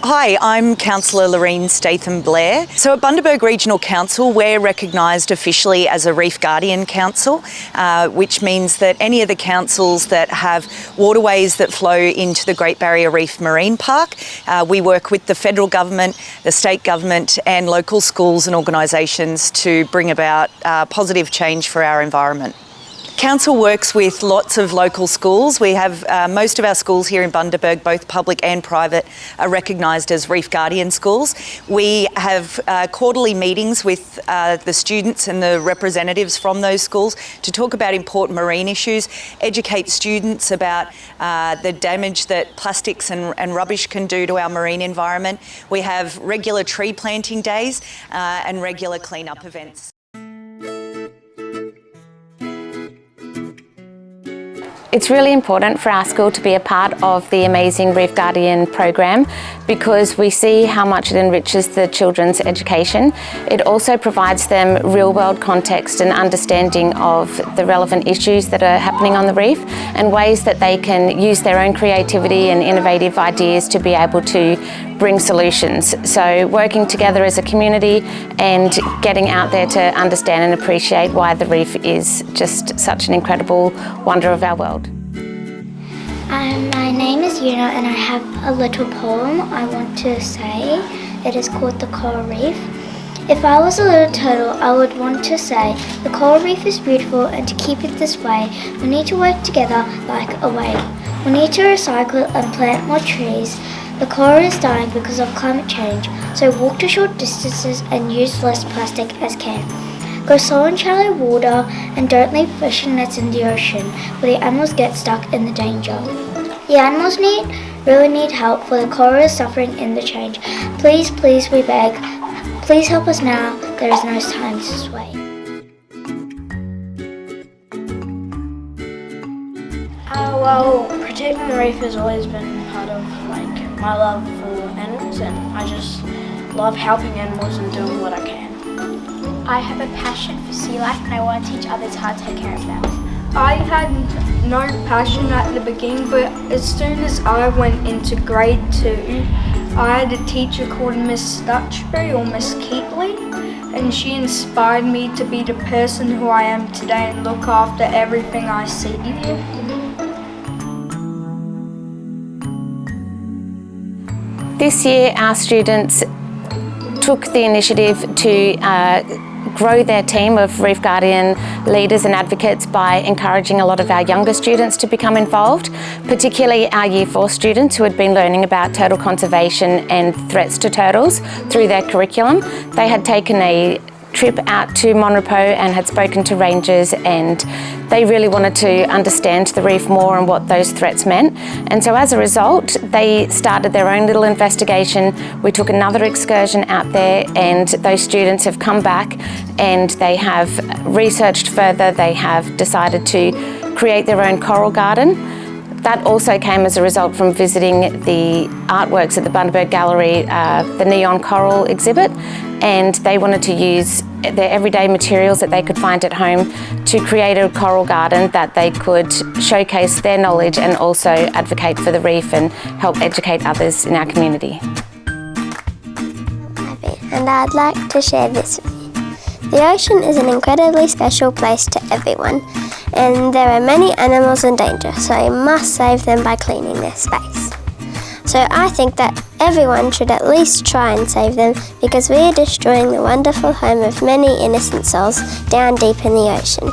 Hi, I'm Councillor Loreen Statham-Blair. So at Bundaberg Regional Council, we're recognised officially as a Reef Guardian Council, which means that any of the councils that have waterways that flow into the Great Barrier Reef Marine Park, we work with the federal government, the state government and local schools and organisations to bring about positive change for our environment. Council works with lots of local schools. We have most of our schools here in Bundaberg, both public and private, are recognised as Reef Guardian schools. We have quarterly meetings with the students and the representatives from those schools to talk about important marine issues, educate students about the damage that plastics and rubbish can do to our marine environment. We have regular tree planting days and regular clean-up events. It's really important for our school to be a part of the amazing Reef Guardian program because we see how much it enriches the children's education. It also provides them real-world context and understanding of the relevant issues that are happening on the reef and ways that they can use their own creativity and innovative ideas to be able to bring solutions. So working together as a community and getting out there to understand and appreciate why the reef is just such an incredible wonder of our world. My name is Yuna and I have a little poem I want to say. It is called The Coral Reef. If I was a little turtle, I would want to say the coral reef is beautiful, and to keep it this way, we need to work together like a wave. We need to recycle and plant more trees. The coral is dying because of climate change, so walk to short distances and use less plastic as can. Go slow in shallow water and don't leave fishing nets in the ocean where the animals get stuck in the danger. The animals really need help, for the coral is suffering in the change. Please, please, we beg, please help us now, there is no time to sway. Well, protecting the reef has always been part of my love for animals, and I just love helping animals and doing what I can. I have a passion for sea life and I want to teach others how to take care of them. I had no passion at the beginning, but as soon as I went into grade 2, I had a teacher called Miss Stutchbury or Miss Keatley, and she inspired me to be the person who I am today and look after everything I see. This year our students took the initiative to grow their team of Reef Guardian leaders and advocates by encouraging a lot of our younger students to become involved, particularly our Year 4 students who had been learning about turtle conservation and threats to turtles through their curriculum. They had taken a trip out to Monrepo and had spoken to rangers, and they really wanted to understand the reef more and what those threats meant. And so as a result, they started their own little investigation. We took another excursion out there, and those students have come back and they have researched further. They have decided to create their own coral garden. That also came as a result from visiting the artworks at the Bundaberg Gallery, the Neon Coral exhibit, and they wanted to use their everyday materials that they could find at home to create a coral garden that they could showcase their knowledge and also advocate for the reef and help educate others in our community. And I'd like to share this with you. The ocean is an incredibly special place to everyone, and there are many animals in danger, so we must save them by cleaning their space. So I think that everyone should at least try and save them, because we are destroying the wonderful home of many innocent souls down deep in the ocean.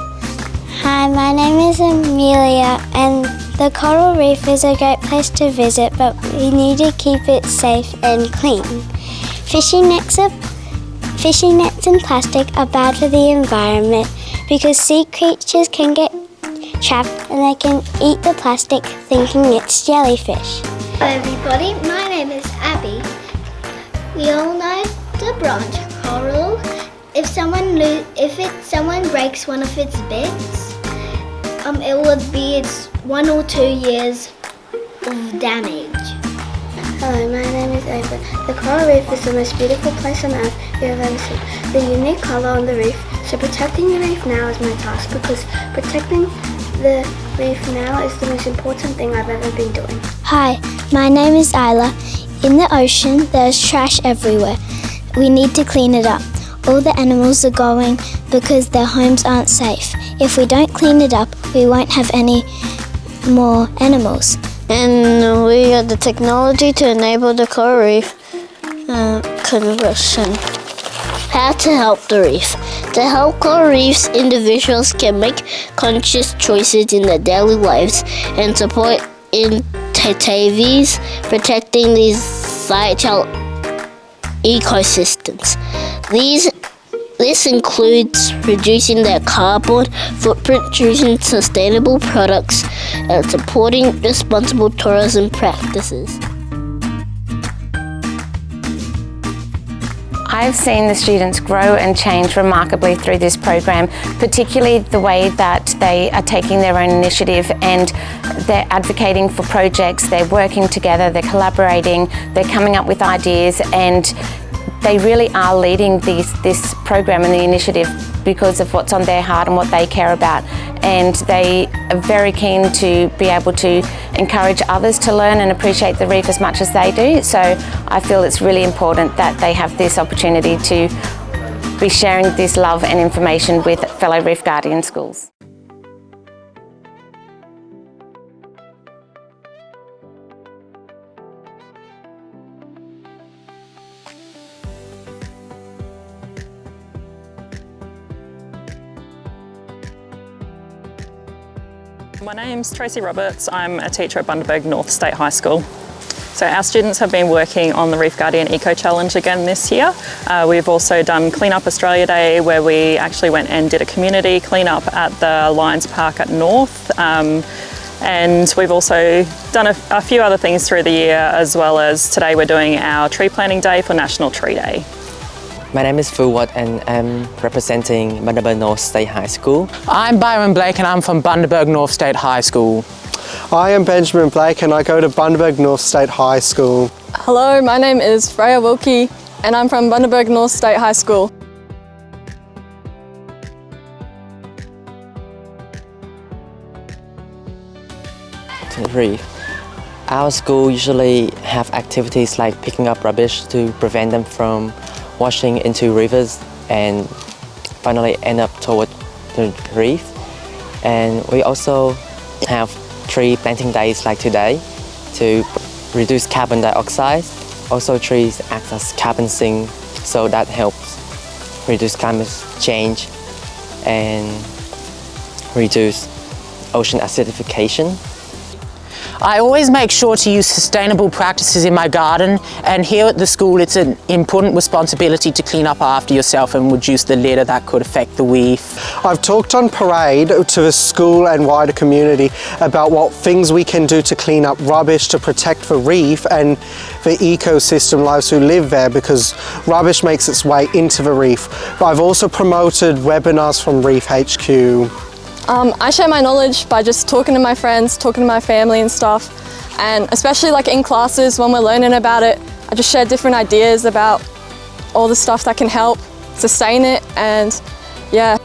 Hi, my name is Amelia, and the coral reef is a great place to visit, but we need to keep it safe and clean. Fishing nets and plastic are bad for the environment because sea creatures can get trapped and they can eat the plastic thinking it's jellyfish. Hello everybody, my name is Abby. We all know the bronze coral. If someone breaks one of its bits, it would be 1 or 2 years of damage. Hello, my name is Ava. The coral reef is the most beautiful place on earth you have ever seen. The unique colour on the reef, so protecting the reef now is my task, because protecting the reef now is the most important thing I've ever been doing. Hi, my name is Isla. In the ocean, there's trash everywhere. We need to clean it up. All the animals are going because their homes aren't safe. If we don't clean it up, we won't have any more animals. And we got the technology to enable the coral reef conversion. How to help the reef. To help coral reefs, individuals can make conscious choices in their daily lives and support initiatives protecting these vital ecosystems. This includes reducing their carbon footprint, choosing sustainable products, and supporting responsible tourism practices. I've seen the students grow and change remarkably through this program, particularly the way that they are taking their own initiative and they're advocating for projects, they're working together, they're collaborating, they're coming up with ideas, and they really are leading this program and the initiative because of what's on their heart and what they care about. And they are very keen to be able to encourage others to learn and appreciate the reef as much as they do. So I feel it's really important that they have this opportunity to be sharing this love and information with fellow Reef Guardian schools. My name's Tracy Roberts. I'm a teacher at Bundaberg North State High School. So our students have been working on the Reef Guardian Eco Challenge again this year. We've also done Clean Up Australia Day, where we actually went and did a community clean up at the Lions Park at North. And we've also done a few other things through the year, as well as today we're doing our tree planting day for National Tree Day. My name is Fu Wat and I'm representing Bundaberg North State High School. I'm Byron Blake and I'm from Bundaberg North State High School. I am Benjamin Blake and I go to Bundaberg North State High School. Hello, my name is Freya Wilkie and I'm from Bundaberg North State High School. To the reef. Our school usually have activities like picking up rubbish to prevent them from washing into rivers and finally end up toward the reef. And we also have tree planting days like today to reduce carbon dioxide. Also trees act as carbon sink, so that helps reduce climate change and reduce ocean acidification. I always make sure to use sustainable practices in my garden, and here at the school it's an important responsibility to clean up after yourself and reduce the litter that could affect the reef. I've talked on parade to the school and wider community about what things we can do to clean up rubbish to protect the reef and the ecosystem lives who live there, because rubbish makes its way into the reef. But I've also promoted webinars from Reef HQ. I share my knowledge by just talking to my friends, talking to my family and stuff, and especially like in classes when we're learning about it, I just share different ideas about all the stuff that can help sustain it, and yeah.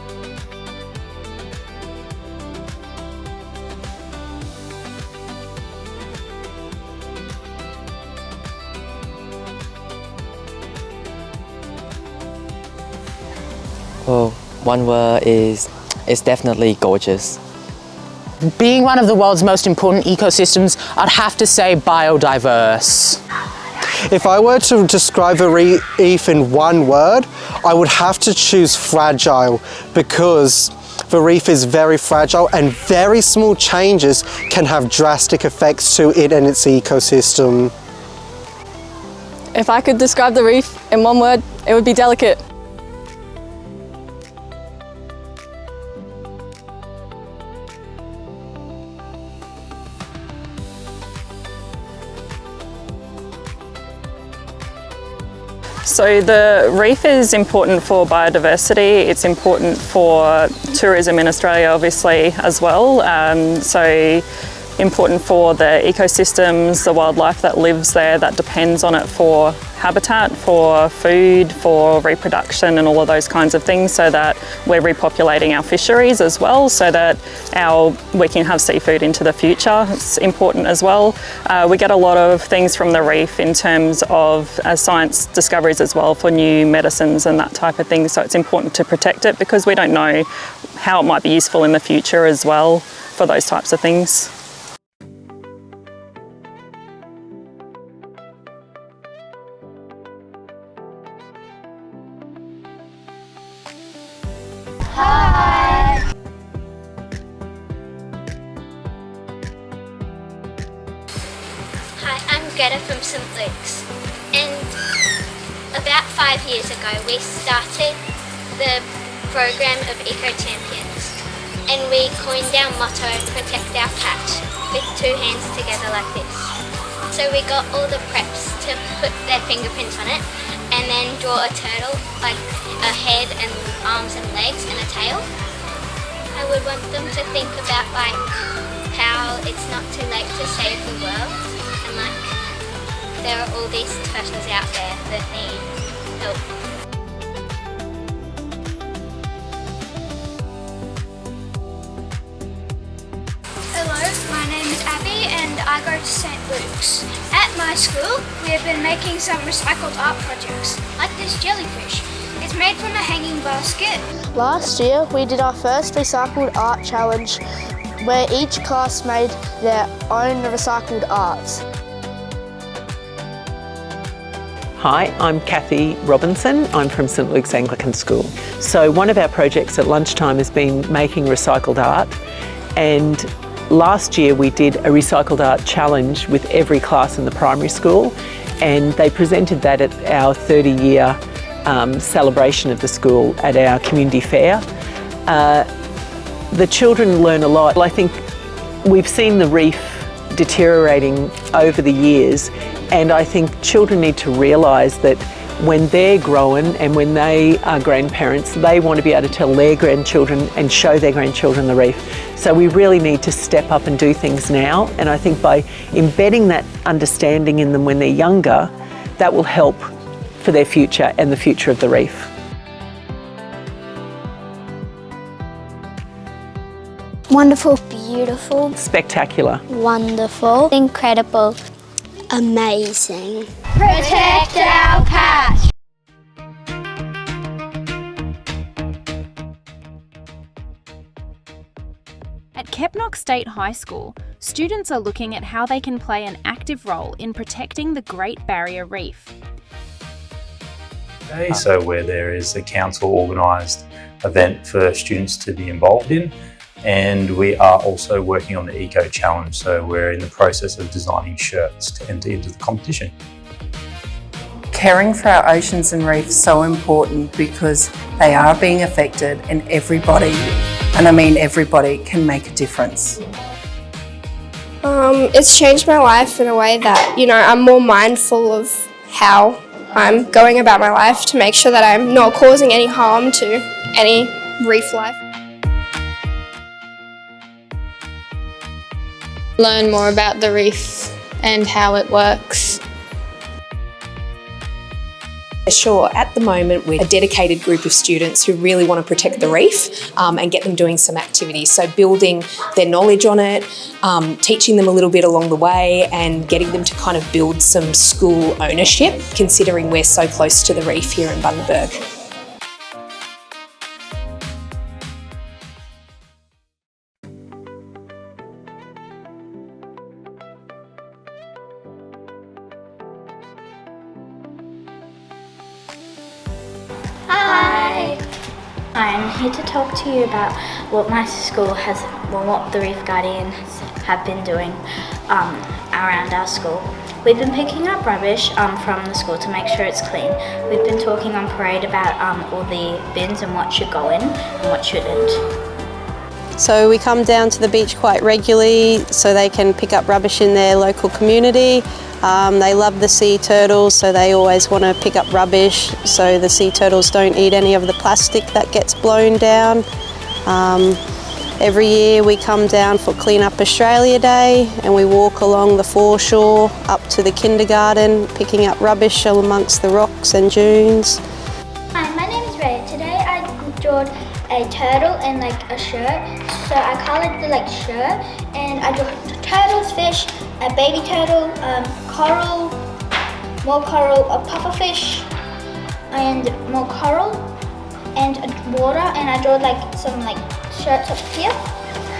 Well, one word is it's definitely gorgeous. Being one of the world's most important ecosystems, I'd have to say biodiverse. If I were to describe the reef in one word, I would have to choose fragile, because the reef is very fragile and very small changes can have drastic effects to it and its ecosystem. If I could describe the reef in one word, it would be delicate. So the reef is important for biodiversity, it's important for tourism in Australia obviously as well. So important for the ecosystems, the wildlife that lives there, that depends on it for habitat, for food, for reproduction and all of those kinds of things, so that we're repopulating our fisheries as well, so that we can have seafood into the future. It's important as well. We get a lot of things from the reef in terms of science discoveries as well for new medicines and that type of thing, so it's important to protect it because we don't know how it might be useful in the future as well for those types of things. From St Luke's, and about 5 years ago we started the program of Eco Champions, and we coined our motto, protect our catch, with 2 hands together like this. So we got all the preps to put their fingerprints on it and then draw a turtle, like a head and arms and legs and a tail. I would want them to think about like how it's not too late to save the world, and like there are all these turtles out there that need help. Hello, my name is Abby and I go to St Luke's. At my school, we have been making some recycled art projects, like this jellyfish. It's made from a hanging basket. Last year, we did our first recycled art challenge where each class made their own recycled arts. Hi, I'm Kathy Robinson. I'm from St Luke's Anglican School. So one of our projects at lunchtime has been making recycled art, and last year we did a recycled art challenge with every class in the primary school, and they presented that at our 30-year celebration of the school at our community fair. The children learn a lot. I think we've seen the reef deteriorating over the years, and I think children need to realise that when they're growing and when they are grandparents, they want to be able to tell their grandchildren and show their grandchildren the reef. So we really need to step up and do things now, and I think by embedding that understanding in them when they're younger, that will help for their future and the future of the reef. Wonderful, beautiful, Spectacular, wonderful, incredible, amazing. Protect our catch! At Kepnock State High School, students are looking at how they can play an active role in protecting the Great Barrier Reef. So where there is a council organised event for students to be involved in, and we are also working on the Eco Challenge, so we're in the process of designing shirts to enter into the competition. Caring for our oceans and reefs is so important because they are being affected, and everybody, and I mean everybody, can make a difference. It's changed my life in a way that, I'm more mindful of how I'm going about my life to make sure that I'm not causing any harm to any reef life. Learn more about the reef and how it works. Sure, at the moment we're a dedicated group of students who really want to protect the reef and get them doing some activities. So building their knowledge on it, teaching them a little bit along the way and getting them to kind of build some school ownership, considering we're so close to the reef here in Bundaberg. I'm here to talk to you about what my school has, what the Reef Guardians have been doing around our school. We've been picking up rubbish from the school to make sure it's clean. We've been talking on parade about all the bins and what should go in and what shouldn't. So we come down to the beach quite regularly so they can pick up rubbish in their local community. They love the sea turtles, so they always want to pick up rubbish so the sea turtles don't eat any of the plastic that gets blown down. Every year we come down for Clean Up Australia Day and we walk along the foreshore up to the kindergarten, picking up rubbish amongst the rocks and dunes. Hi, my name is Ray. Today I drew a turtle and like a shirt. So I coloured the shirt and I drew turtles, fish, a baby turtle, coral, more coral, a pufferfish, and more coral, and water. And I drew some shirts up here.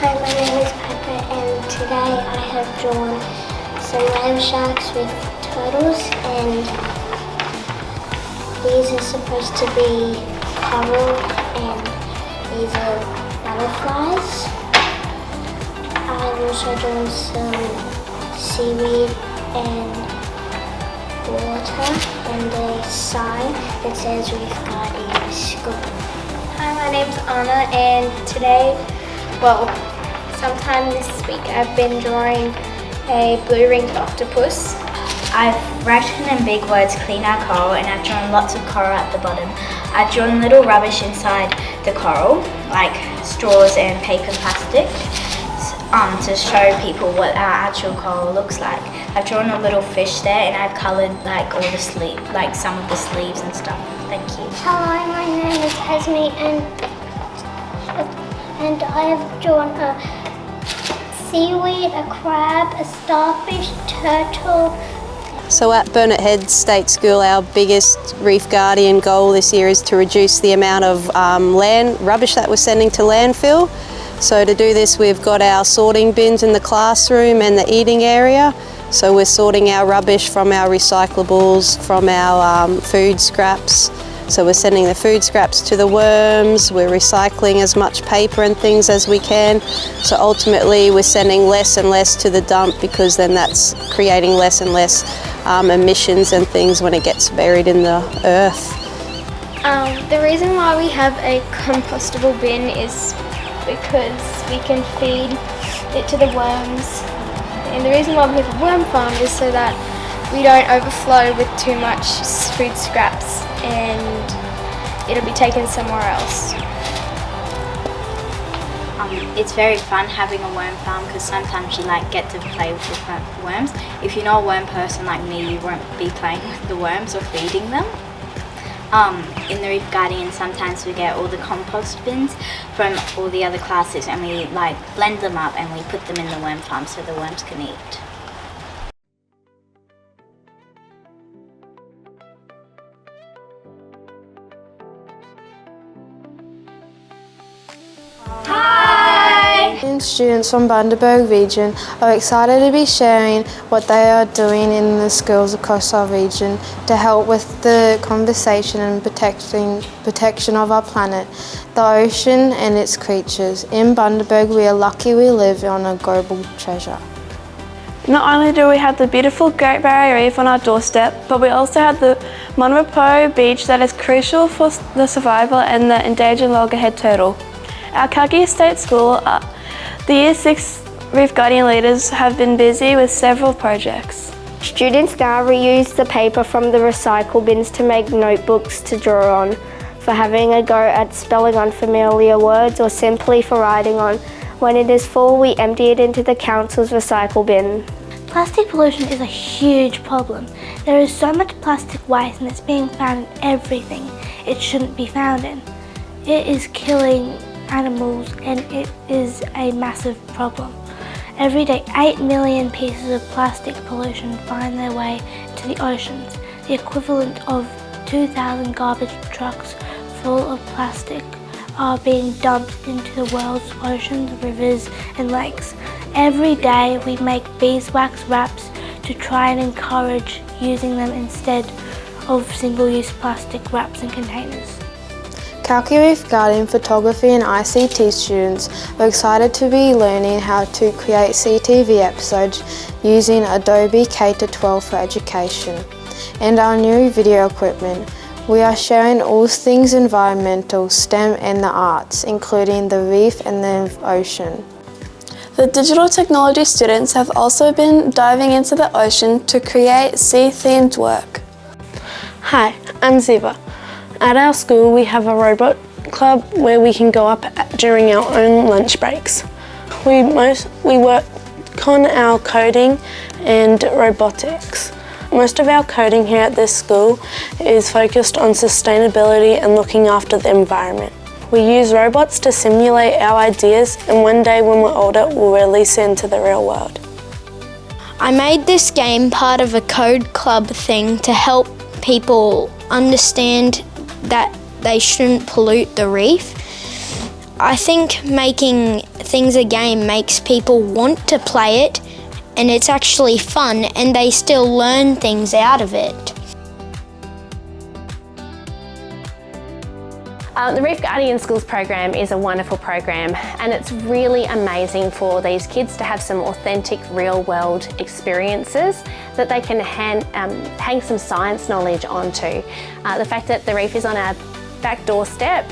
Hi, my name is Pepper, and today I have drawn some whale sharks with turtles, and these are supposed to be coral, and these are butterflies. I've also drawn some seaweed and water, and a sign that says Reef Guardian School. Hi, my name's Anna, and today, sometime this week I've been drawing a blue-ringed octopus. I've written in big words clean our coral, and I've drawn lots of coral at the bottom. I've drawn little rubbish inside the coral, like straws and paper plastic, to show people what our actual coral looks like. I've drawn a little fish there, and I've coloured all the some of the sleeves and stuff. Thank you. Hello, my name is Esme, and I have drawn a seaweed, a crab, a starfish, turtle. So at Burnett Head State School, our biggest Reef Guardian goal this year is to reduce the amount of rubbish that we're sending to landfill. So to do this, we've got our sorting bins in the classroom and the eating area. So we're sorting our rubbish from our recyclables, from our food scraps. So we're sending the food scraps to the worms, we're recycling as much paper and things as we can. So ultimately we're sending less and less to the dump, because then that's creating less and less emissions and things when it gets buried in the earth. The reason why we have a compostable bin is because we can feed it to the worms. And the reason why we have a worm farm is so that we don't overflow with too much food scraps and it'll be taken somewhere else. It's very fun having a worm farm, because sometimes you get to play with different worms. If you're not a worm person like me, you won't be playing with the worms or feeding them. In the Reef Guardian, sometimes we get all the compost bins from all the other classes, and we blend them up and we put them in the worm farm so the worms can eat. Students from Bundaberg region are excited to be sharing what they are doing in the schools across our region to help with the conservation and protection of our planet, the ocean and its creatures. In Bundaberg, we are lucky we live on a global treasure. Not only do we have the beautiful Great Barrier Reef on our doorstep, but we also have the Monrepo beach that is crucial for the survival and the endangered loggerhead turtle. Our Calgary State School, the Year 6 Reef Guardian leaders have been busy with several projects. Students now reuse the paper from the recycle bins to make notebooks to draw on, for having a go at spelling unfamiliar words, or simply for writing on. When it is full, we empty it into the council's recycle bin. Plastic pollution is a huge problem. There is so much plastic waste, and it's being found in everything it shouldn't be found in. It is killing animals, and it is a massive problem. Every day, 8 million pieces of plastic pollution find their way to the oceans, the equivalent of 2,000 garbage trucks full of plastic are being dumped into the world's oceans, rivers and lakes. Every day we make beeswax wraps to try and encourage using them instead of single-use plastic wraps and containers. Calgary Reef Guardian photography and ICT students are excited to be learning how to create CTV episodes using Adobe K-12 for education and our new video equipment. We are sharing all things environmental, STEM and the arts, including the reef and the ocean. The digital technology students have also been diving into the ocean to create sea-themed work. Hi, I'm Ziva. At our school we have a robot club where we can go up during our own lunch breaks. We work on our coding and robotics. Most of our coding here at this school is focused on sustainability and looking after the environment. We use robots to simulate our ideas, and one day when we're older, we'll release it into the real world. I made this game part of a code club thing to help people understand that they shouldn't pollute the reef. I think making things a game makes people want to play it, and it's actually fun, and they still learn things out of it. The Reef Guardian Schools program is a wonderful program, and it's really amazing for these kids to have some authentic real world experiences that they can hang some science knowledge onto. The fact that the reef is on our back doorstep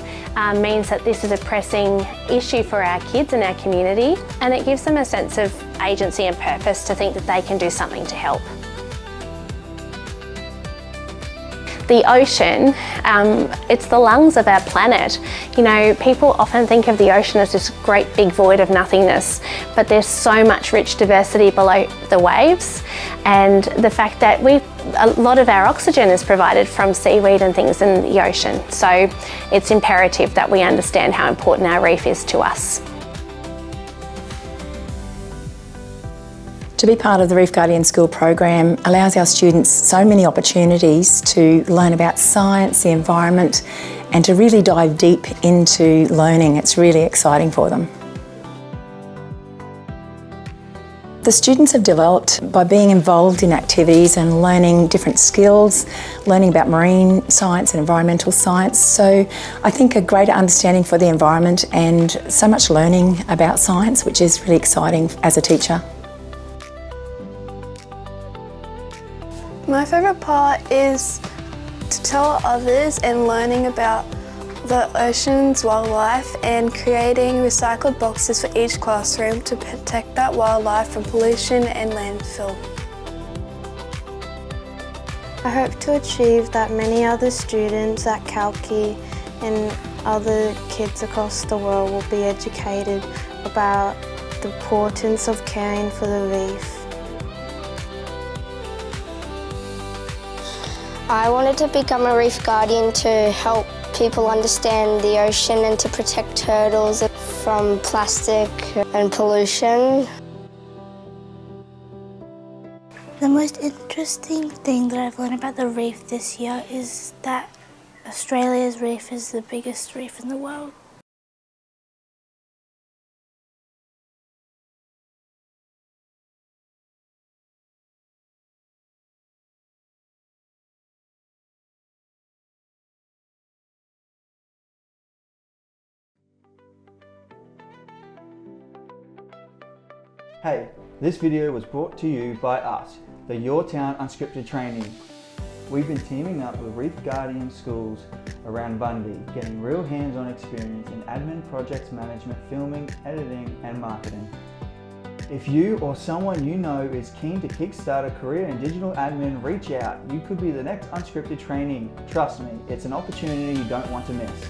means that this is a pressing issue for our kids and our community, and it gives them a sense of agency and purpose to think that they can do something to help. The ocean, it's the lungs of our planet. You know, people often think of the ocean as this great big void of nothingness, but there's so much rich diversity below the waves, and the fact that a lot of our oxygen is provided from seaweed and things in the ocean. So it's imperative that we understand how important our reef is to us. To be part of the Reef Guardian School program allows our students so many opportunities to learn about science, the environment, and to really dive deep into learning. It's really exciting for them. The students have developed by being involved in activities and learning different skills, learning about marine science and environmental science. So I think a greater understanding for the environment and so much learning about science, which is really exciting as a teacher. My favourite part is to tell others and learning about the ocean's wildlife and creating recycled boxes for each classroom to protect that wildlife from pollution and landfill. I hope to achieve that many other students at Kalki and other kids across the world will be educated about the importance of caring for the reef. I wanted to become a reef guardian to help people understand the ocean and to protect turtles from plastic and pollution. The most interesting thing that I've learned about the reef this year is that Australia's reef is the biggest reef in the world. Hey, this video was brought to you by us, the Your Town Unscripted Training. We've been teaming up with Reef Guardian schools around Bundy, getting real hands-on experience in admin, projects management, filming, editing and marketing. If you or someone you know is keen to kickstart a career in digital admin, reach out. You could be the next unscripted trainee. Trust me, it's an opportunity you don't want to miss.